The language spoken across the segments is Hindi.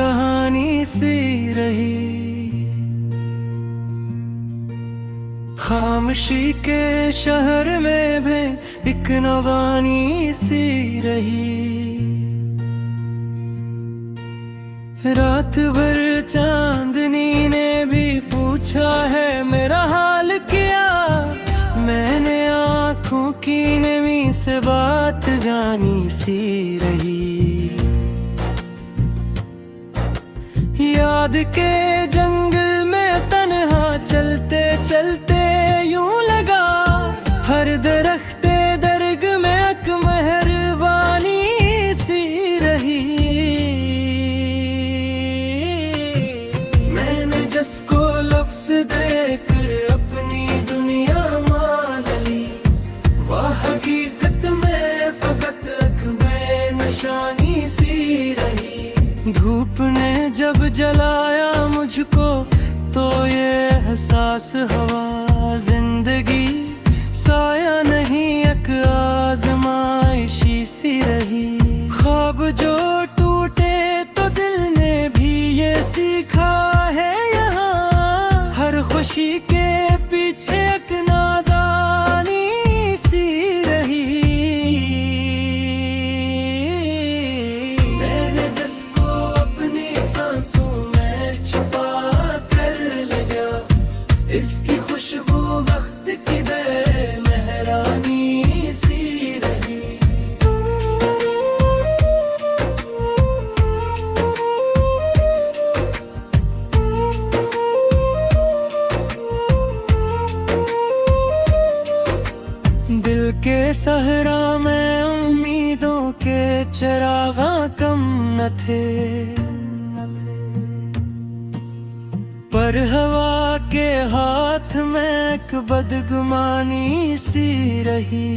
कहानी सी रही। खामोशी के शहर में भी एक नवानी सी रही। रात भर चांदनी ने भी पूछा है मेरा हाल क्या। मैंने आँखों की नमी से बात जानी सी रही। याद के जंगल में तन्हा चलते चलते यूं लगा, हर दरख्ते दर्ग में एक मेहरबानी सी रही। मैंने जिसको लफ्ज देकर अपनी दुनिया मान ली, वह हकीकत में फकत एक बेनिशानी सी रही। धूप ने जब जलाया मुझको तो ये एहसास हवा, जिंदगी साया नहीं एक आजमाइशी सी रही। ख्वाब जो टूटे तो दिल ने भी ये सीखा है यहाँ, हर खुशी के पीछे एक नादानी सी रही। मैंने जिसको अपनी सांसों में छुपा कर ले गया, इसकी खुशबू वक्त की बेमेहरानी सी रही। दिल के सहरा में उम्मीदों के चरागा कम न थे, पर हवा के हाथ में एक बदगुमानी सी रही।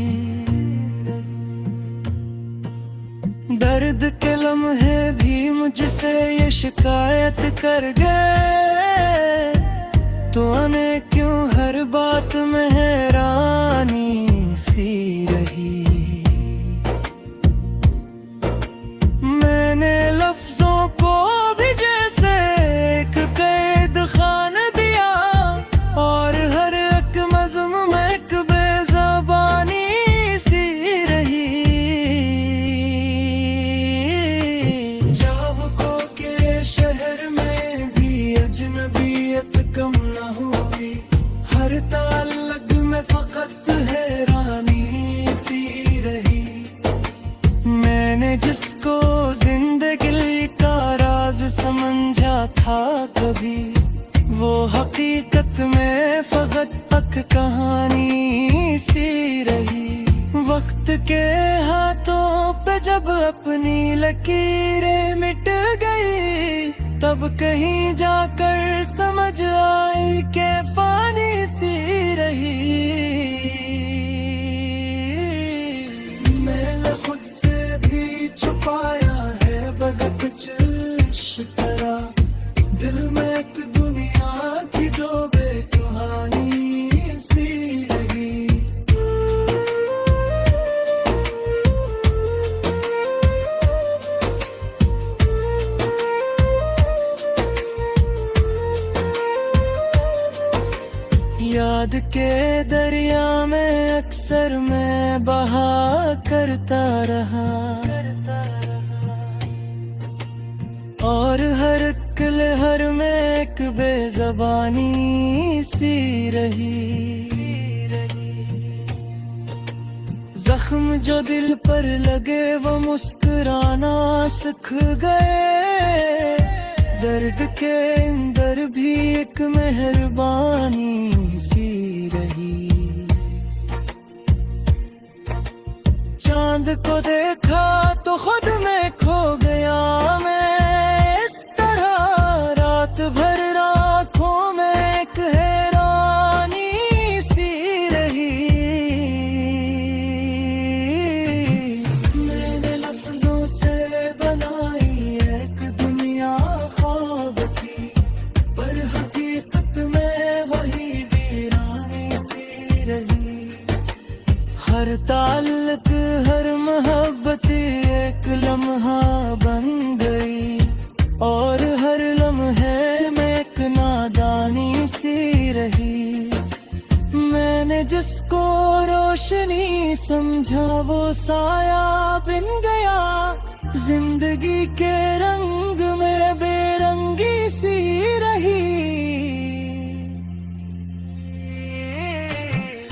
दर्द के लम्हे भी मुझसे ये शिकायत कर गए, तो आने क्यों हर बात में हैरानी सी रही। मैंने लफ्जों को भी जैसे एक कैद खान दिया, और हर एक मज़्म में एक बेज़बानी सी रही। चाहकों के शहर में भी अजनबियत कम न हुई, हर ताल्लुक में फकत हैरानी सी रही। मैंने जिसको जिंदगी का राज समझा था कभी, वो हकीकत में फकत एक कहानी सी रही। वक्त के हाथों पे जब अपनी लकीरें मिट गई, तब कहीं जाकर समझ आई कि फानी सी रही। मैंने खुद से भी छुपाया है बगत इस तरह, दिल में एक दुनिया थी जो बेकहानी सी रही। याद के दरिया में अक्सर मैं बहा करता रहा, और हर लहर में एक बेज़बानी सी रही। जख्म जो दिल पर लगे वो मुस्कुराना सीख गए, दर्द के अंदर भी एक मेहरबानी सी रही। चांद को देखा तो खुद में खो गया मैं, इस तरह रात भर आँखों में एक हैरानी सी रही। मैंने लफ्जों से बनाई एक दुनिया ख्वाब की, पर हकीकत में वही वीरानी सी रही। हर ताल्लुक हर मोहब्बत एक लम्हा बन गई, और हर लम्हे में एक नादानी सी रही। मैंने जिसको रोशनी समझा वो साया बिन गया। जिंदगी के रंग में बेरंगी सी रही।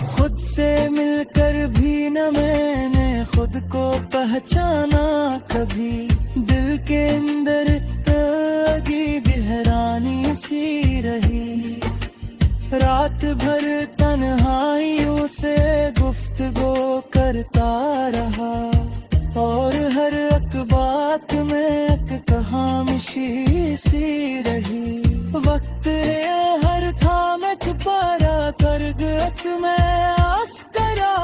खुद से मिलकर भी न मैंने खुद को पहचाना कभी। दिल के अंदर लगी गहरानी सी रही। रात भर तन्हाइयों से गुफ्तगू करता रहा। और हर एक बात में एक कहानी सी रही। वक्त हर था मैं छुपारा कर गत में आस करा।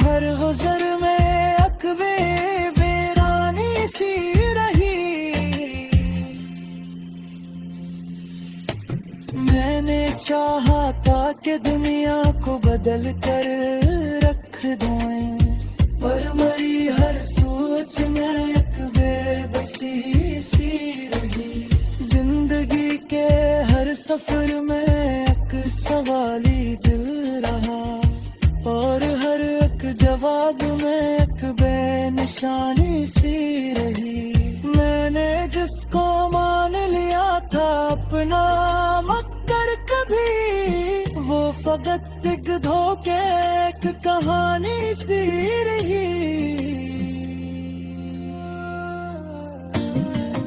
हर गुजर में एक बेरानी सी रही। मैंने चाहा था कि दुनिया को बदल कर रख दूं, पर मरी हर सोच में एक बेबसी सी रही। जिंदगी के हर सफर में एक सवाली दिल रहा। और हर एक जवाब में एक बेनिशानी सी रही। मैंने जिसको मान लिया था अपना मगर कभी, वो फकत एक धोखे एक कहानी सी रही।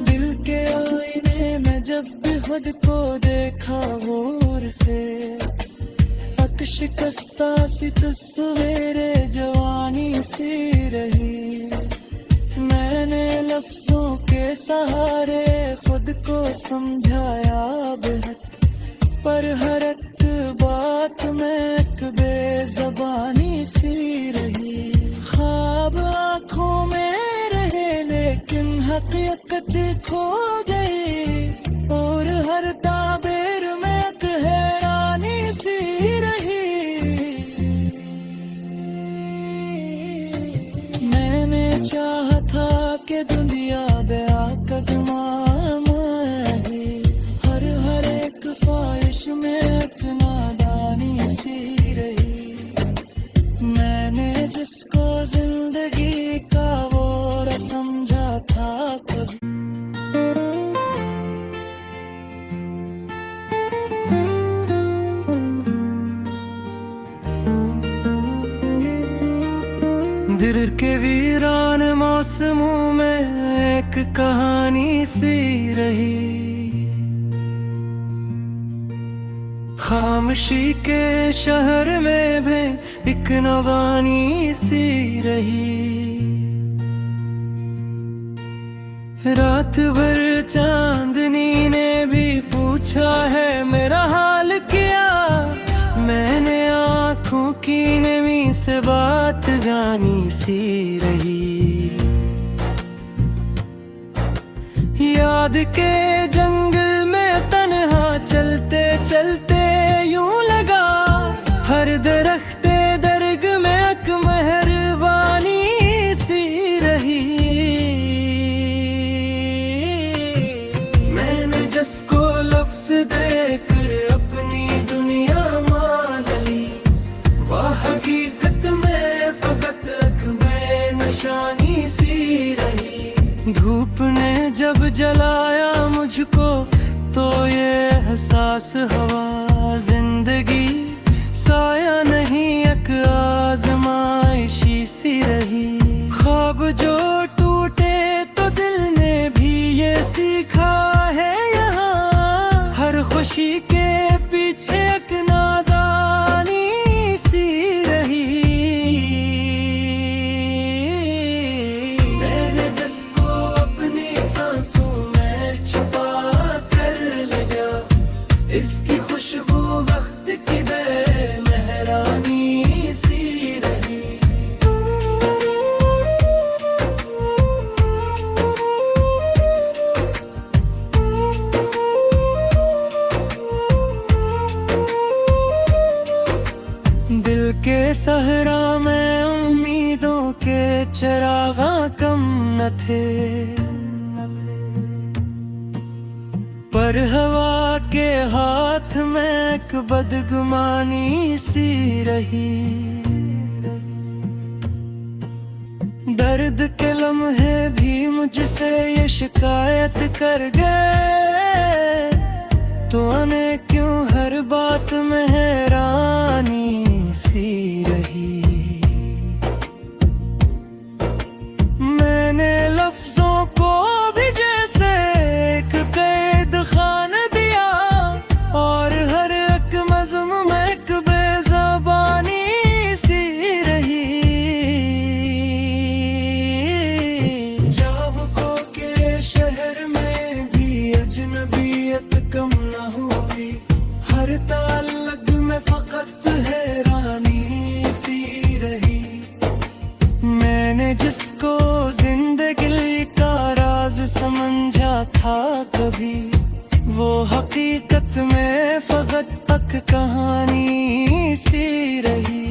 दिल के आईने में जब भी खुद को देखा गौर से, शिकस्ता सी तस्वीरे जवानी सी रही। मैंने लफ्जों के सहारे खुद को समझाया बेहद, पर हर एक बात में एक बेज़बानी सी रही। ख्वाब आँखों में रहे लेकिन हकीकत खो गई। और हर ताबीर में एक हैरानी सी रही। मैंने चाहा था कि दुनिया बेआकदमाम है। हर एक ख्वाहिश में एक नादानी सी रही। मैंने जिसको जिंदगी का वो समझा था कभी। दिल के वीरान मौसमों में एक कहानी सी रही। खामोशी के शहर में भी एक नवानी सी रही। रात भर चांदनी ने भी पूछा है मेरा हाल क्या। मैंने आँखों की नमी से बात जानी सी रही। याद के जंगल में तन्हा चलते चलते यूं लगा। हर दरख्ते दर्ग में एक मेहरबानी सी रही। मैंने जिसको लफ्ज देकर अपनी दुनिया मान ली, वह हकीकत में फकत एक बेनिशानी सी रही। धूप ने जब जलाया मुझको तो ये एहसास हुआ, जिंदगी साया नहीं एक आजमाइशी सी रही। ख्वाब जो टूटे तो दिल ने भी ये सीखा है यहाँ। हर खुशी के पीछे एक नादानी सी रही। मैंने जिसको अपनी सांसों में छुपा कर ले जा, इसकी खुशबू वक्त की बेमेहरानी सी रही। दिल के सहरा में उम्मीदों के चरागा कम न थे। पर हवा के हाथ में एक बदगुमानी सी रही। दर्द के लम्हे भी मुझसे ये शिकायत कर गए, तो आने क्यों हर बात में हैरानी सी रही। मैंने लफ्जों को भी जैसे एक कैद खान दिया, और हर एक मज़्म में एक बेज़बानी सी रही। चाहकों के शहर में भी अजनबियत कम न हुई, हर ताल्लुक में फकत हैरानी सी रही। मैंने जिसको जिंदगी का राज समझा था कभी, वो हकीकत में फकत एक कहानी सी रही।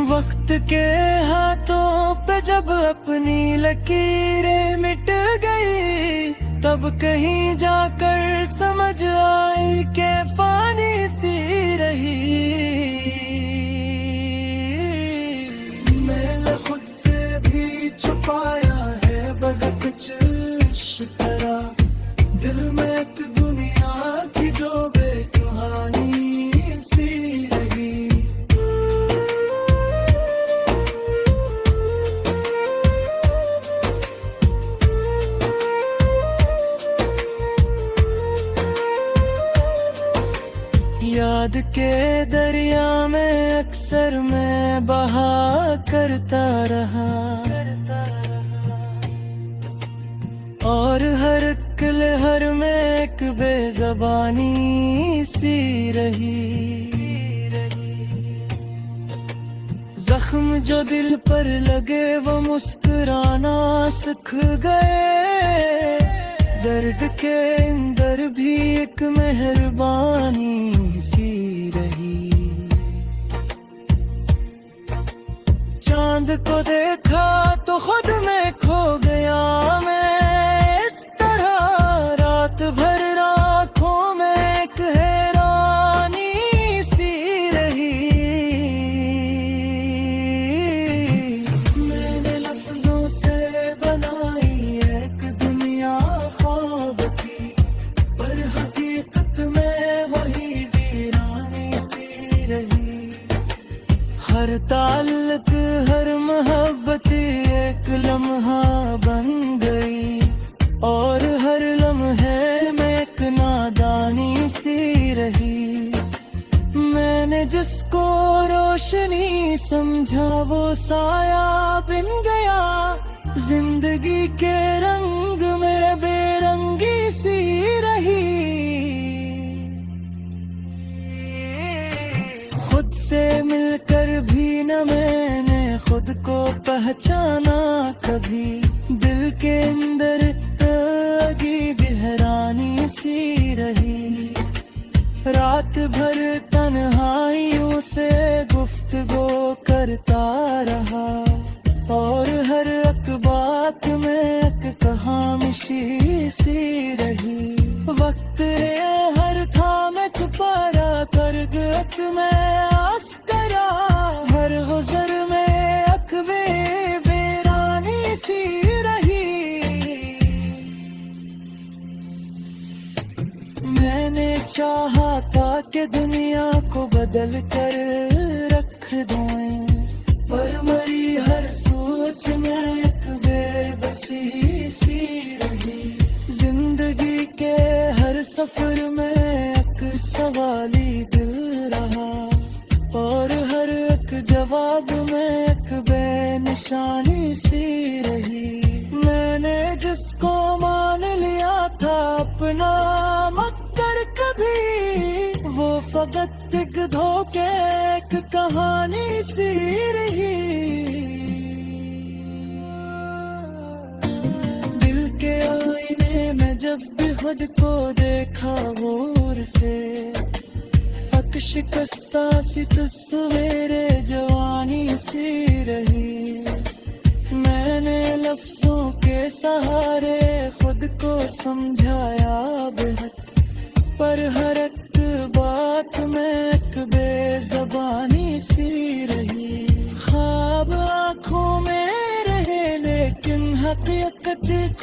वक्त के हाथों पे जब अपनी लकीरें मिट गई, तब कहीं जाकर समझ आई कि फानी सी रही। मैंने खुद से भी छुपाया है बड़ा कुछ इस तरह, दिल में एक दुनिया थी जो बेकहानी सी रही। याद के दरिया में अक्सर मैं बहा करता रहा, और हर लहर में एक बेज़बानी सी रही। जख्म जो दिल पर लगे वो मुस्कुराना सीख गए, दर्द के अंदर भी एक मेहरबानी सी रही। चांद को देखा तो खुद में खो गया मैं, इस तरह रात भर आँखों में एक हैरानी सी रही। मैंने लफ्जों से बनाई एक दुनिया ख्वाब की, पर हकीकत में वही वीरानी सी रही। हर ताल्लुक हर मोहब्बत एक लम्हा बन गई, और हर लम्हे में एक नादानी सी रही। मैंने जिसको रोशनी समझा वो साया बिन गया, जिंदगी के रंग में बेरंगी सी रही। खुद से मिलकर भी न मैंने खुद को पहचाना कभी, दिल के अंदर लगी बेहरानी सी रही। रात भर तन्हाइयों से गुफ्तगू करता रहा, और हर एक बात में एक कहानी सी रही। वक्त हर था मैं छुपारा कर गत में आस करा, हर गुजर में अकबे बेरानी सी रही। मैंने चाहा था कि दुनिया को बदल कर रख दूं, पर मरी हर सोच में एक बेबसी सी रही। जिंदगी के हर सफर में एक सवाली दिल रहा, और हर एक जवाब में एक बेनिशानी सी रही। मैंने जिसको मान लिया था अपना मगर कभी, वो फकत एक धोखे एक कहानी सी रही। दिल के आईने में जब भी खुद को देखा गौर से, शिकस्ता सी तस्वीरे जवानी सी रही। मैंने लफ्जों के सहारे खुद को समझाया बेहद,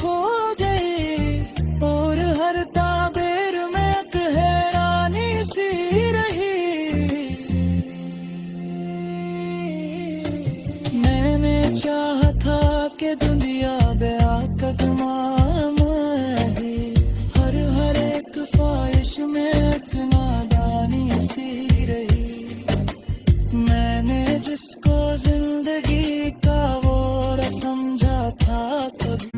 खो गई और हर ताबीर में एक हैरानी सी रही। मैंने चाहा था कि दुनिया बेआकदमाम है, हर एक ख्वाहिश में एक नादानी सी रही। मैंने जिसको जिंदगी का वो समझा था कभी।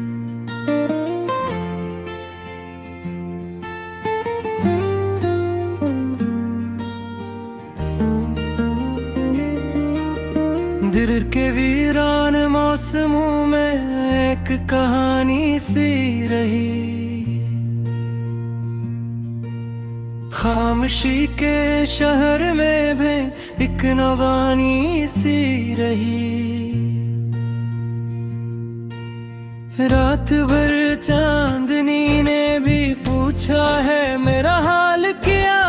दिल के वीरान मौसमों में एक कहानी सी रही। खामोशी के शहर में भी एक नवानी सी रही। रात भर चांदनी ने भी पूछा है मेरा हाल क्या।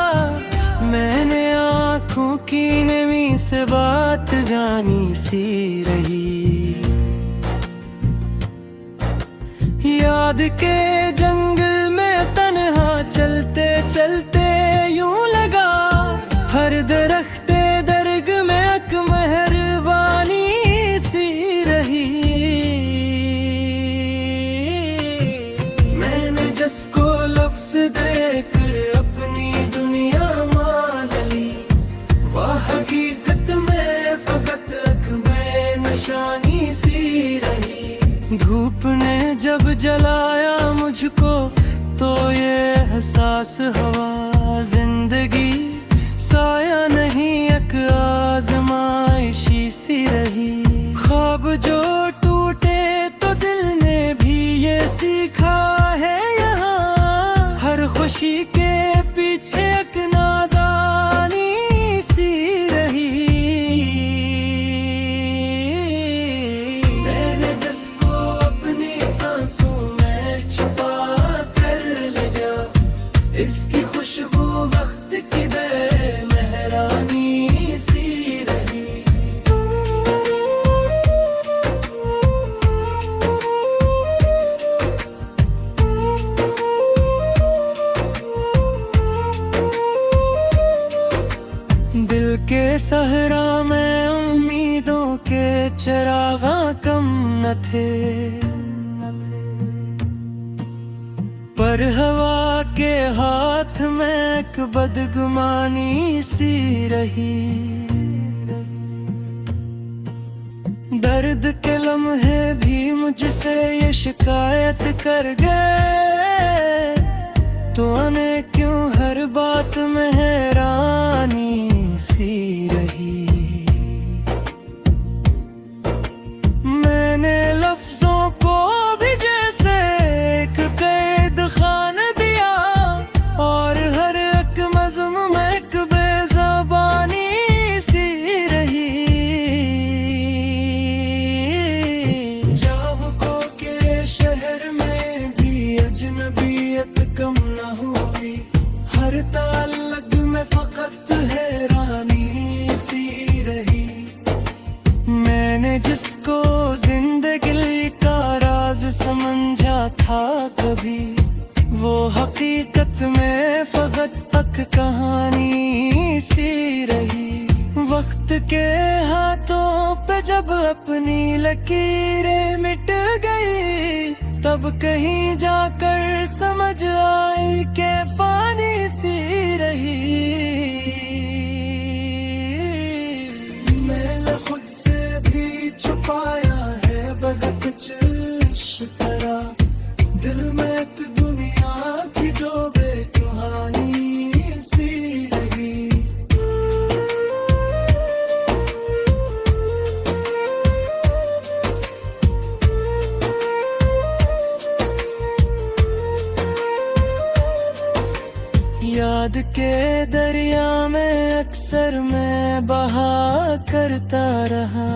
मैंने आँखों की नमी से बात जानी सी रही। याद के जंगल में तन्हा चलते चलते यूं लगा, हर दरख्ते दर्ग में एक मेहरबानी सी रही। मैंने जिसको लफ्ज देकर अपनी दुनिया मान ली, वह हकीकत में फकत एक बेनिशानी सी रही। धूप ने जब जलाया मुझको तो ये एहसास हुआ, जिंदगी साया नहीं एक आजमाइशी सी रही। ख्वाब जो टूटे तो दिल ने भी ये सीखा है यहाँ, हर खुशी के पीछे एक नादानी सी रही। मैंने जिसको अपनी सांसों में छुपा कर लिया, इसकी खुशबू वक्त की बेमेहरानी सी रही। दिल के सहरा में उम्मीदों के चरागा कम न थे, पर हवा के हाथ में एक बदगुमानी सी रही। दर्द के लम्हे भी मुझसे ये शिकायत कर गए, तो आने क्यों हर बात में हैरानी सी रही। मैंने लफ्जों को भी जैसे एक कैद खान दिया, और हर एक मज़्म में एक बेज़बानी सी रही। चाहकों के शहर में भी अजनबियत कम न हुई, हर ताल्लुक में फकत हैरानी सी रही। मैंने जिसको जिंदगी का राज समझा था कभी, वो हकीकत में फकत एक कहानी सी रही। वक्त के हाथों पे जब अपनी लकीरें मिट गई, तब कहीं जाकर समझ आई कि फानी सी रही। मैंने खुद से भी छुपाया है बगत इस तरह, दिल में एक दुनिया थी जो बेकहानी सी रही। याद के दरिया में अक्सर मैं बहा करता रहा,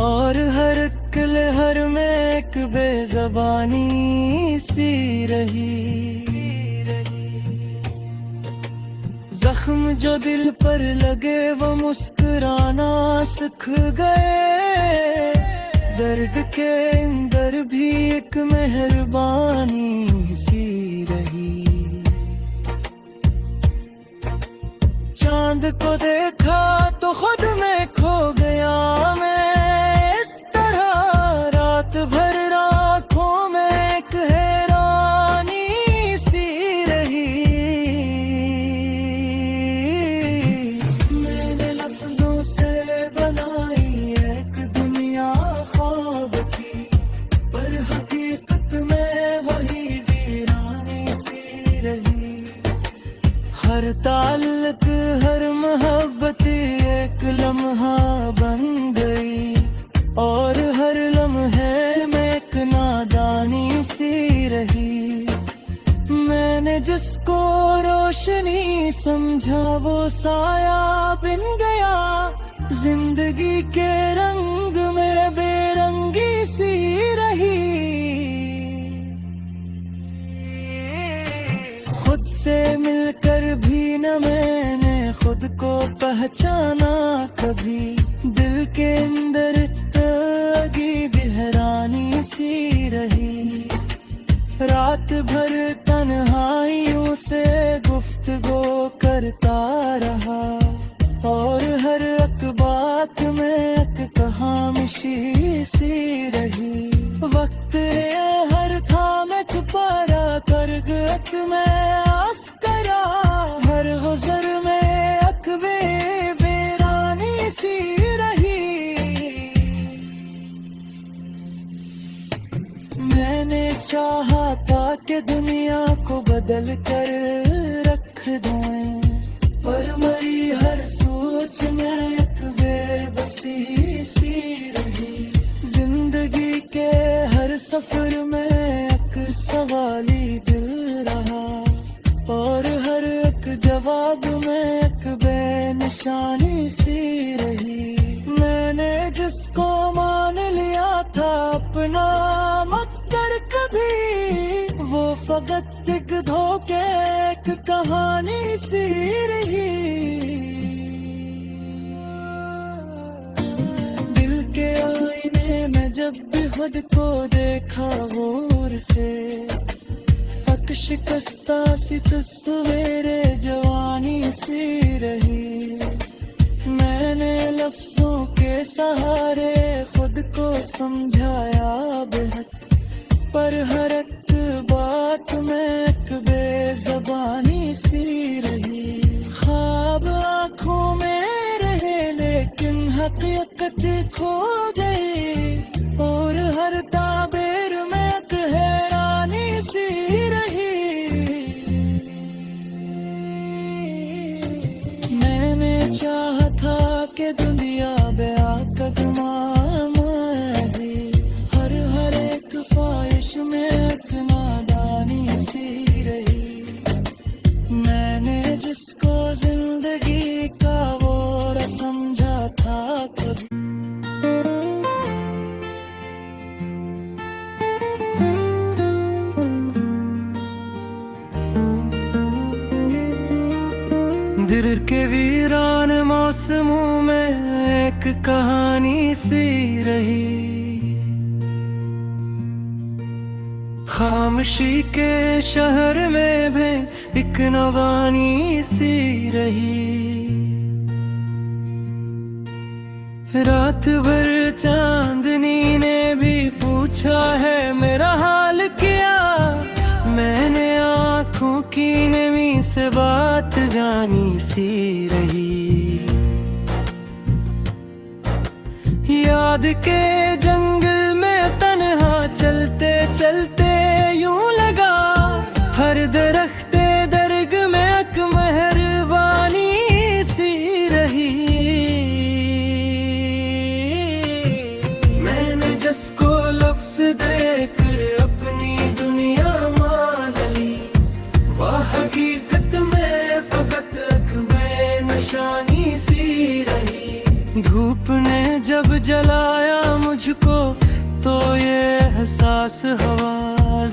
और हर लहर में एक बेज़बानी सी रही। जख्म जो दिल पर लगे वो मुस्कुराना सीख गए, दर्द के अंदर भी एक मेहरबानी सी रही। चांद को देखा तो खुद में खो गया मैं, इस तरह रात भर आँखों में एक हैरानी सी रही। मैंने लफ्जों से बनाई एक दुनिया ख्वाब की, पर हकीकत में वही वीरानी सी रही। हर ताल्लुक हर मोहब्बत एक लम्हा बन गई, और हर लम्हे में एक नादानी सी रही। मैंने जिसको रोशनी समझा वो साया बिन गया, जिंदगी के रंग में बेरंगी सी रही। खुद से मिलकर भी न मैंने खुद को पहचाना कभी, दिल के अंदर लगी बेहरानी सी रही। रात भर तन्हाइयों से गुफ्तगू करता रहा, और हर एक बात में एक कहानी सी रही। वक्त हर था मैं छुपारा करगत में आस करा, हर गुजर में अकबे बेरानी सी रही। मैंने चाहा था कि दुनिया को बदल कर रख दूं, पर मरी हर सोच में एक बेबसी सी रही। जिंदगी के हर सफर में एक सवाली दिल रहा, और हर एक जवाब में एक बेनिशानी सी रही। मैंने जिसको मान लिया था अपना मगर कभी, वो फकत एक धोखे एक कहानी सी रही। दिल के आईने में जब भी खुद को देखा गौर से, शिकस्ता सी तस्वीरे जवानी सी रही। मैंने लफ्जों के सहारे खुद को समझाया बेहद, पर हर एक बात में एक बेज़बानी सी रही। ख्वाब आँखों में रहे लेकिन हकीकत खो गई, और हर ताबीर में एक हैरानी सी रही। मैंने चाहा था कि दुनिया बेआकदमाम है, हर एक ख्वाहिश में एक नादानी सी रही। मैंने जिसको जिंदगी का वो समझा था कभी। दिल के वीरान मौसमों में एक कहानी सी रही। खामोशी के शहर में भी एक नवानी सी रही। रात भर चांदनी ने भी पूछा है मेरा हाल क्या, मैंने आँखों की नमी से बात जानी सी रही। याद के जंगल में तन्हा चलते चलते यूं लगा, हर दरख्ते दर्ग में एक मेहरबानी सी रही। मैंने जिसको लफ्ज देकर अपनी दुनिया मान ली, वह हकीकत में फकत एक बेनिशानी सी रही। धूप ने जब जलाया मुझको तो ये एहसास हुआ,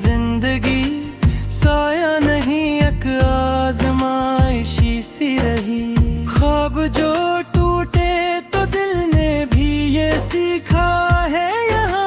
जिंदगी साया नहीं एक आजमाइशी सी रही। ख्वाब जो टूटे तो दिल ने भी ये सीखा है यहाँ,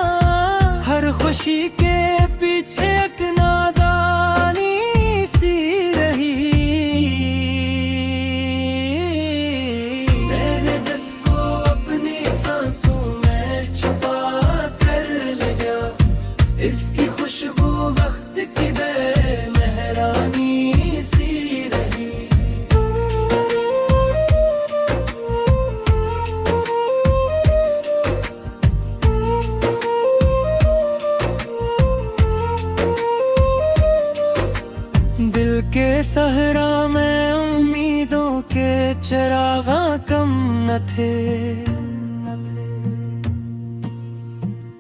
के सहरा में उम्मीदों के चरागा कम न थे,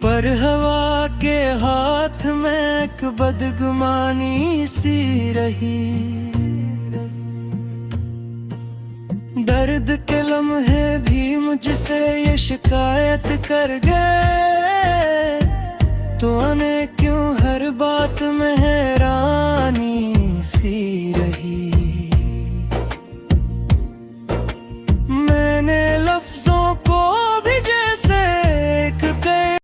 पर हवा के हाथ में एक बदगुमानी सी रही। दर्द के लम्हे भी मुझसे ये शिकायत कर गए, तो आने क्यों हर बात में हैरान